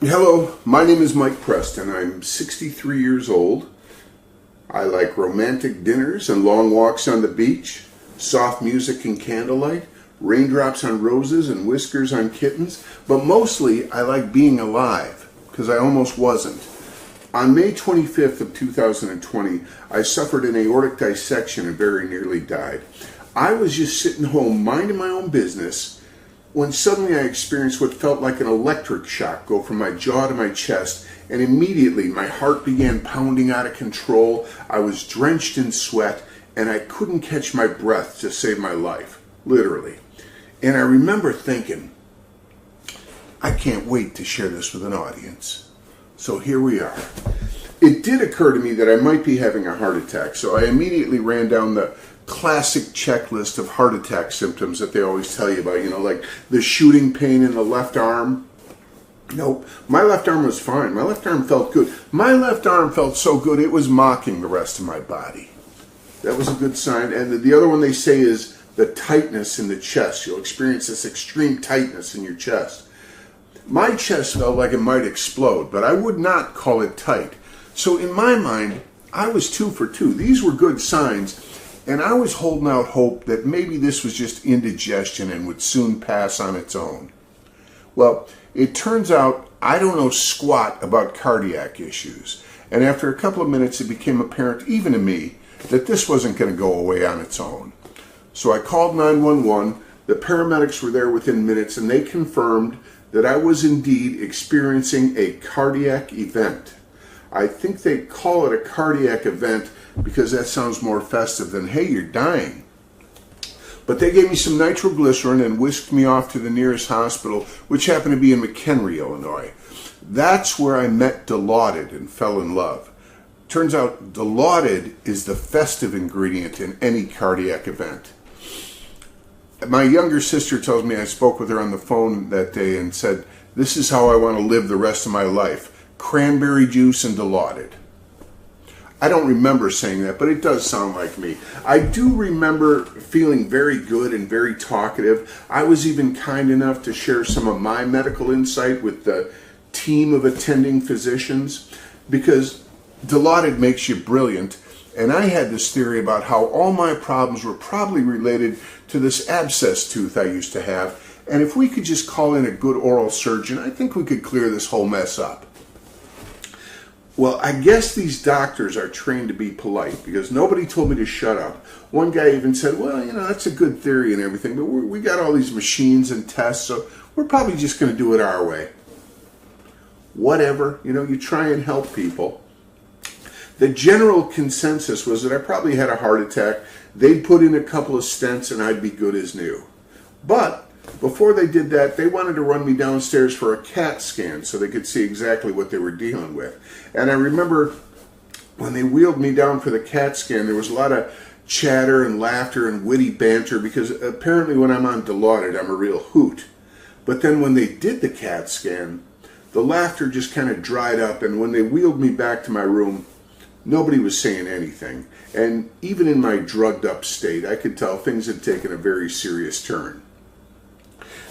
Hello, my name is Mike Preston. I'm 63 years old. I like romantic dinners and long walks on the beach, soft music and candlelight, raindrops on roses and whiskers on kittens, but mostly I like being alive, because I almost wasn't. On May 25th of 2020, I suffered an aortic dissection and very nearly died. I was just sitting home minding my own business when suddenly I experienced what felt like an electric shock go from my jaw to my chest, and immediately my heart began pounding out of control. I was drenched in sweat, and I couldn't catch my breath to save my life, literally. And I remember thinking, I can't wait to share this with an audience. So here we are. It did occur to me that I might be having a heart attack, so I immediately ran down the classic checklist of heart attack symptoms that they always tell you about, like the shooting pain in the left arm. Nope, my left arm was fine. My left arm felt good. My left arm felt so good it was mocking the rest of my body. That was a good sign. And the other one they say is the tightness in the chest. You'll experience this extreme tightness in your chest. My chest felt like it might explode, but I would not call it tight. So in my mind, I was 2 for 2. These were good signs. And I was holding out hope that maybe this was just indigestion and would soon pass on its own. Well, it turns out I don't know squat about cardiac issues. And after a couple of minutes, it became apparent, even to me, that this wasn't going to go away on its own. So I called 911. The paramedics were there within minutes, and they confirmed that I was indeed experiencing a cardiac event. I think they call it a cardiac event because that sounds more festive than, hey, you're dying. But they gave me some nitroglycerin and whisked me off to the nearest hospital, which happened to be in McHenry, Illinois. That's where I met Dilaudid and fell in love. Turns out Dilaudid is the festive ingredient in any cardiac event. My younger sister tells me I spoke with her on the phone that day and said, this is how I want to live the rest of my life. Cranberry juice and Dilaudid. I don't remember saying that, but it does sound like me. I do remember feeling very good and very talkative. I was even kind enough to share some of my medical insight with the team of attending physicians, because Dilaudid makes you brilliant, and I had this theory about how all my problems were probably related to this abscess tooth I used to have, and if we could just call in a good oral surgeon, I think we could clear this whole mess up. Well, I guess these doctors are trained to be polite, because nobody told me to shut up. One guy even said, well, that's a good theory and everything, but we got all these machines and tests, so we're probably just going to do it our way. Whatever, you try and help people. The general consensus was that I probably had a heart attack. They'd put in a couple of stents and I'd be good as new. But before they did that, they wanted to run me downstairs for a CAT scan so they could see exactly what they were dealing with. And I remember when they wheeled me down for the CAT scan, there was a lot of chatter and laughter and witty banter, because apparently when I'm on Dilaudid, I'm a real hoot. But then when they did the CAT scan, the laughter just kind of dried up, and when they wheeled me back to my room, nobody was saying anything. And even in my drugged up state, I could tell things had taken a very serious turn.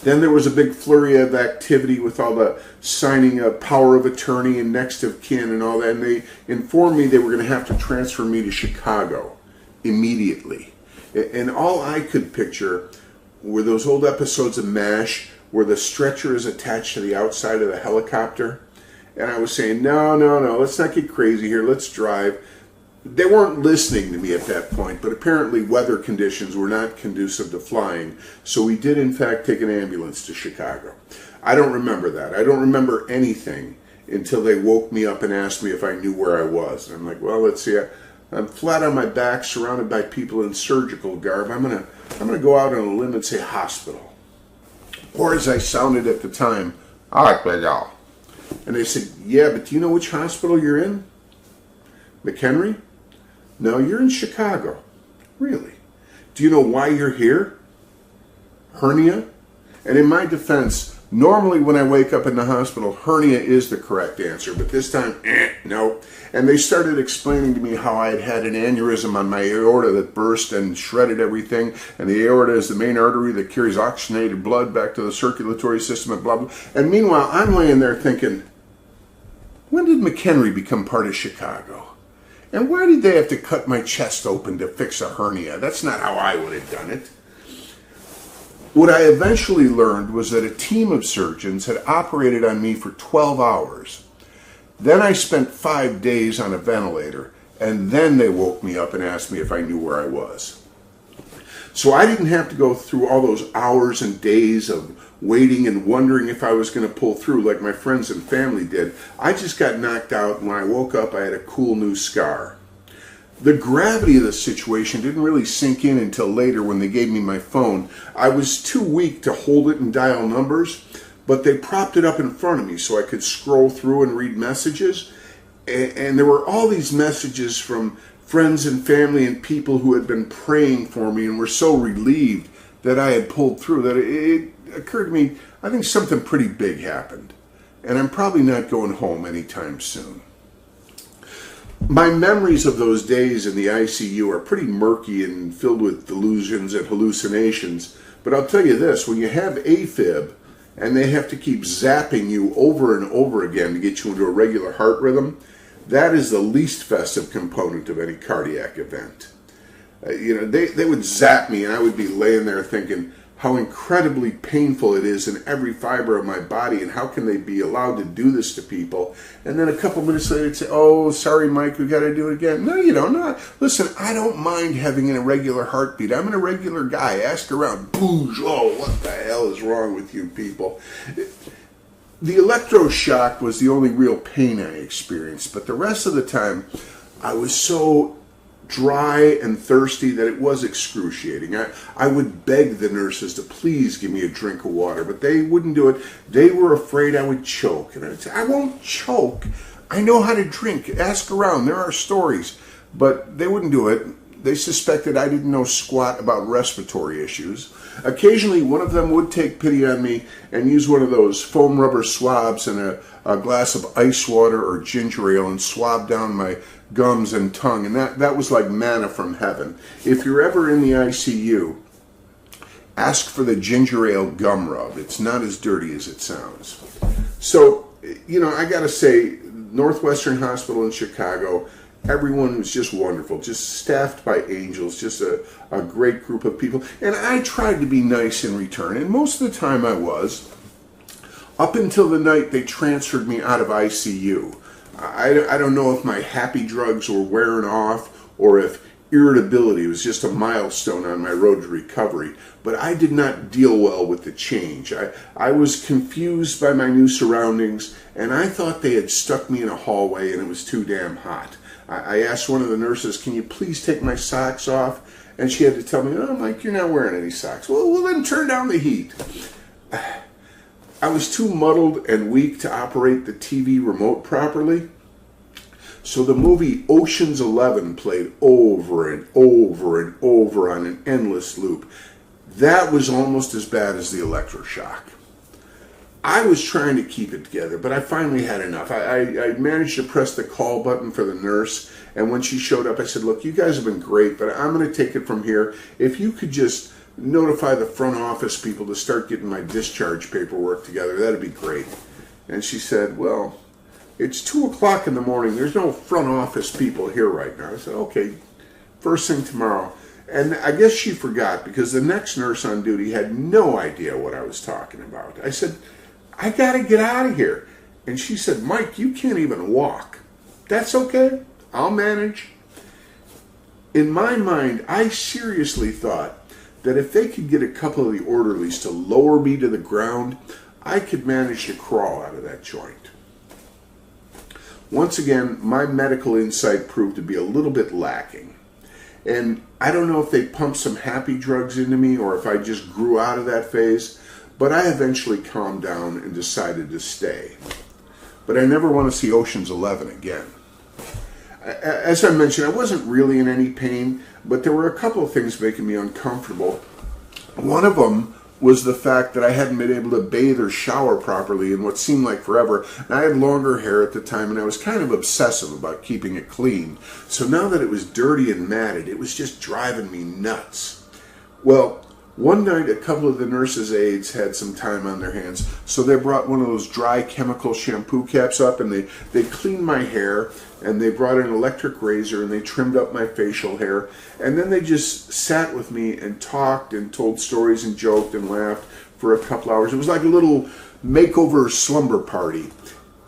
Then there was a big flurry of activity with all the signing of power of attorney and next of kin and all that. And they informed me they were going to have to transfer me to Chicago immediately. And all I could picture were those old episodes of MASH where the stretcher is attached to the outside of the helicopter. And I was saying, no, let's not get crazy here. Let's drive. They weren't listening to me at that point, but apparently weather conditions were not conducive to flying, so we did in fact take an ambulance to Chicago. I don't remember that. I don't remember anything until they woke me up and asked me if I knew where I was. And I'm like, well, let's see. I'm flat on my back, surrounded by people in surgical garb. I'm gonna go out on a limb and say hospital. Or as I sounded at the time, hospital. And they said, yeah, but do you know which hospital you're in? McHenry? No, you're in Chicago. Really? Do you know why you're here? Hernia? And in my defense, normally when I wake up in the hospital, hernia is the correct answer, but this time, no. And they started explaining to me how I had had an aneurysm on my aorta that burst and shredded everything, and the aorta is the main artery that carries oxygenated blood back to the circulatory system and blah, blah. And meanwhile, I'm laying there thinking, When did McHenry become part of Chicago? And why did they have to cut my chest open to fix a hernia? That's not how I would have done it. What I eventually learned was that a team of surgeons had operated on me for 12 hours. Then I spent 5 days on a ventilator, and then they woke me up and asked me if I knew where I was. So I didn't have to go through all those hours and days of waiting and wondering if I was going to pull through like my friends and family did. I just got knocked out, and when I woke up, I had a cool new scar. The gravity of the situation didn't really sink in until later when they gave me my phone. I was too weak to hold it and dial numbers, but they propped it up in front of me so I could scroll through and read messages. And there were all these messages from friends and family and people who had been praying for me and were so relieved that I had pulled through that it occurred to me, I think something pretty big happened. And I'm probably not going home anytime soon. My memories of those days in the ICU are pretty murky and filled with delusions and hallucinations. But I'll tell you this, when you have AFib and they have to keep zapping you over and over again to get you into a regular heart rhythm, that is the least festive component of any cardiac event. They would zap me and I would be laying there thinking how incredibly painful it is in every fiber of my body, and how can they be allowed to do this to people? And then a couple minutes later, they'd say, "Oh, sorry, Mike, we got to do it again." No, you don't. No. Listen, I don't mind having an irregular heartbeat. I'm an irregular guy. Ask around. Boosh. Oh, what the hell is wrong with you people? The electroshock was the only real pain I experienced, but the rest of the time, I was so dry and thirsty that it was excruciating. I would beg the nurses to please give me a drink of water, but they wouldn't do it. They were afraid I would choke. And I'd say, I won't choke. I know how to drink. Ask around. There are stories. But they wouldn't do it. They suspected I didn't know squat about respiratory issues. Occasionally, one of them would take pity on me and use one of those foam rubber swabs and a glass of ice water or ginger ale and swab down my gums and tongue, and that was like manna from heaven. If you're ever in the ICU, ask for the ginger ale gum rub. It's not as dirty as it sounds. So, I gotta say, Northwestern Hospital in Chicago, everyone was just wonderful, just staffed by angels, just a great group of people. And I tried to be nice in return, and most of the time I was, up until the night they transferred me out of ICU. I don't know if my happy drugs were wearing off or if irritability was just a milestone on my road to recovery, but I did not deal well with the change. I was confused by my new surroundings, and I thought they had stuck me in a hallway and it was too damn hot. I asked one of the nurses, "Can you please take my socks off?" And she had to tell me, "Oh, Mike, you're not wearing any socks." Well, then turn down the heat. I was too muddled and weak to operate the TV remote properly. So the movie Ocean's 11 played over and over and over on an endless loop. That was almost as bad as the electroshock. I was trying to keep it together, but I finally had enough. I managed to press the call button for the nurse, and when she showed up, I said, "Look, you guys have been great, but I'm going to take it from here. If you could just notify the front office people to start getting my discharge paperwork together, that'd be great." And she said, "Well, it's 2 o'clock in the morning. There's no front office people here right now." I said, "Okay, first thing tomorrow." And I guess she forgot because the next nurse on duty had no idea what I was talking about. I said, "I got to get out of here." And she said, "Mike, you can't even walk." "That's okay. I'll manage." In my mind, I seriously thought that if they could get a couple of the orderlies to lower me to the ground, I could manage to crawl out of that joint. Once again, my medical insight proved to be a little bit lacking. And I don't know if they pumped some happy drugs into me or if I just grew out of that phase, but I eventually calmed down and decided to stay. But I never want to see Ocean's 11 again. As I mentioned, I wasn't really in any pain, but there were a couple of things making me uncomfortable. One of them was the fact that I hadn't been able to bathe or shower properly in what seemed like forever. And I had longer hair at the time, and I was kind of obsessive about keeping it clean. So now that it was dirty and matted, it was just driving me nuts. Well, One night, a couple of the nurses' aides had some time on their hands, so they brought one of those dry chemical shampoo caps up, and they cleaned my hair, and they brought an electric razor, and they trimmed up my facial hair, and then they just sat with me and talked and told stories and joked and laughed for a couple hours. It was like a little makeover slumber party.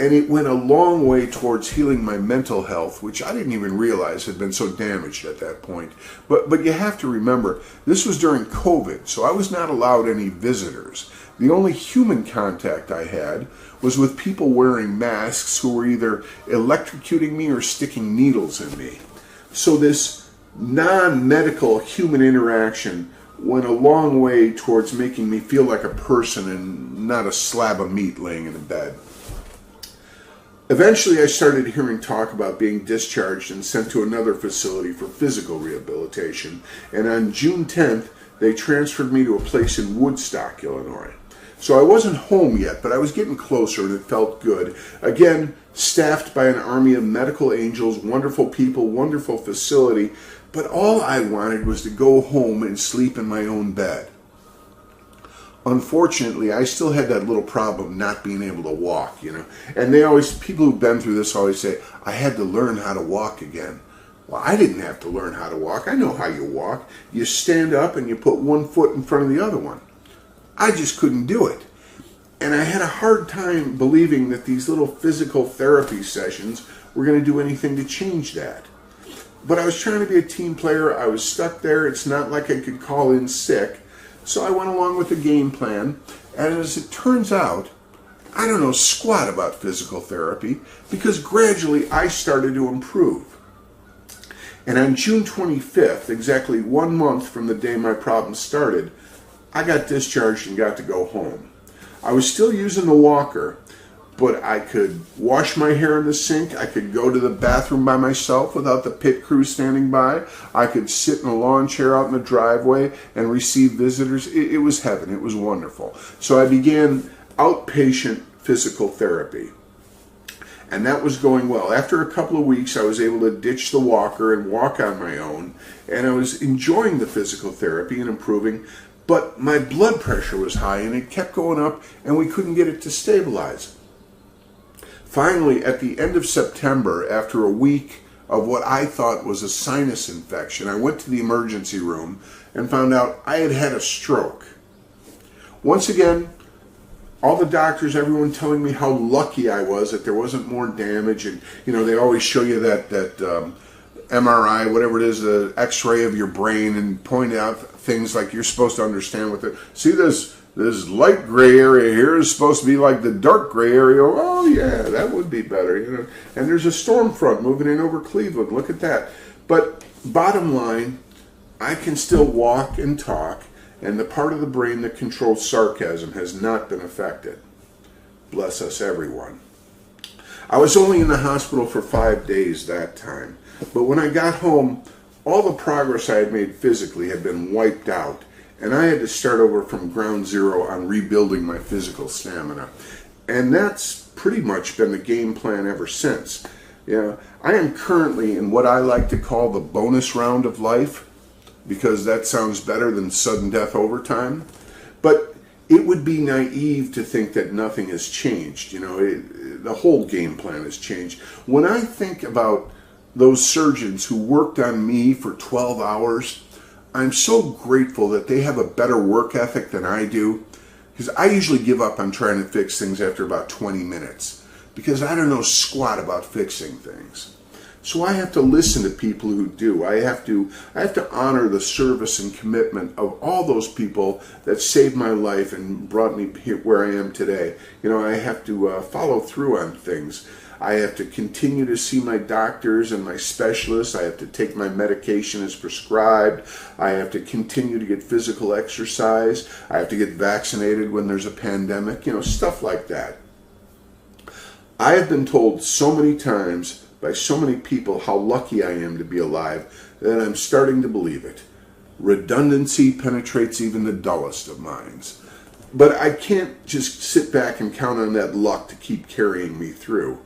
And it went a long way towards healing my mental health, which I didn't even realize had been so damaged at that point. But you have to remember, this was during COVID, so I was not allowed any visitors. The only human contact I had was with people wearing masks who were either electrocuting me or sticking needles in me. So this non-medical human interaction went a long way towards making me feel like a person and not a slab of meat laying in a bed. Eventually, I started hearing talk about being discharged and sent to another facility for physical rehabilitation. And on June 10th, they transferred me to a place in Woodstock, Illinois. So I wasn't home yet, but I was getting closer and it felt good. Again, staffed by an army of medical angels, wonderful people, wonderful facility. But all I wanted was to go home and sleep in my own bed. Unfortunately, I still had that little problem not being able to walk, And people who've been through this always say, I had to learn how to walk again. Well, I didn't have to learn how to walk. I know how you walk. You stand up and you put one foot in front of the other one. I just couldn't do it. And I had a hard time believing that these little physical therapy sessions were going to do anything to change that. But I was trying to be a team player. I was stuck there. It's not like I could call in sick. So I went along with the game plan, and as it turns out, I don't know squat about physical therapy because gradually I started to improve. And on June 25th, exactly 1 month from the day my problem started, I got discharged and got to go home. I was still using the walker, but I could wash my hair in the sink. I could go to the bathroom by myself without the pit crew standing by. I could sit in a lawn chair out in the driveway and receive visitors. It was heaven. It was wonderful. So I began outpatient physical therapy. And that was going well. After a couple of weeks, I was able to ditch the walker and walk on my own. And I was enjoying the physical therapy and improving. But my blood pressure was high and it kept going up and we couldn't get it to stabilize. Finally, at the end of September, after a week of what I thought was a sinus infection, I went to the emergency room and found out I had had a stroke. Once again, all the doctors, everyone telling me how lucky I was that there wasn't more damage. And, they always show you that MRI, whatever it is, the x-ray of your brain and point out things like you're supposed to understand what they're... See, this light gray area here is supposed to be like the dark gray area. Oh, yeah, that would be better, And there's a storm front moving in over Cleveland. Look at that. But bottom line, I can still walk and talk, and the part of the brain that controls sarcasm has not been affected. Bless us, everyone. I was only in the hospital for 5 days that time. But when I got home, all the progress I had made physically had been wiped out. And I had to start over from ground zero on rebuilding my physical stamina. And that's pretty much been the game plan ever since. I am currently in what I like to call the bonus round of life, because that sounds better than sudden death overtime. But it would be naive to think that nothing has changed. The whole game plan has changed. When I think about those surgeons who worked on me for 12 hours, I'm so grateful that they have a better work ethic than I do, because I usually give up on trying to fix things after about 20 minutes because I don't know squat about fixing things. So I have to listen to people who do. I have to honor the service and commitment of all those people that saved my life and brought me here where I am today. I have to follow through on things. I have to continue to see my doctors and my specialists. I have to take my medication as prescribed. I have to continue to get physical exercise. I have to get vaccinated when there's a pandemic, stuff like that. I have been told so many times by so many people how lucky I am to be alive that I'm starting to believe it. Redundancy penetrates even the dullest of minds. But I can't just sit back and count on that luck to keep carrying me through.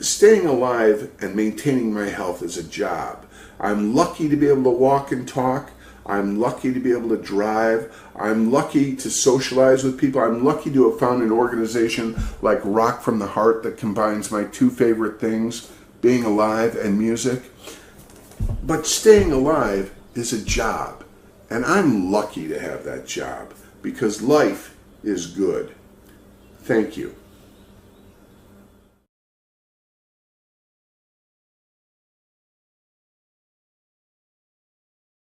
Staying alive and maintaining my health is a job. I'm lucky to be able to walk and talk. I'm lucky to be able to drive. I'm lucky to socialize with people. I'm lucky to have found an organization like Rock from the Heart that combines my two favorite things, being alive and music. But staying alive is a job, and I'm lucky to have that job because life is good. Thank you.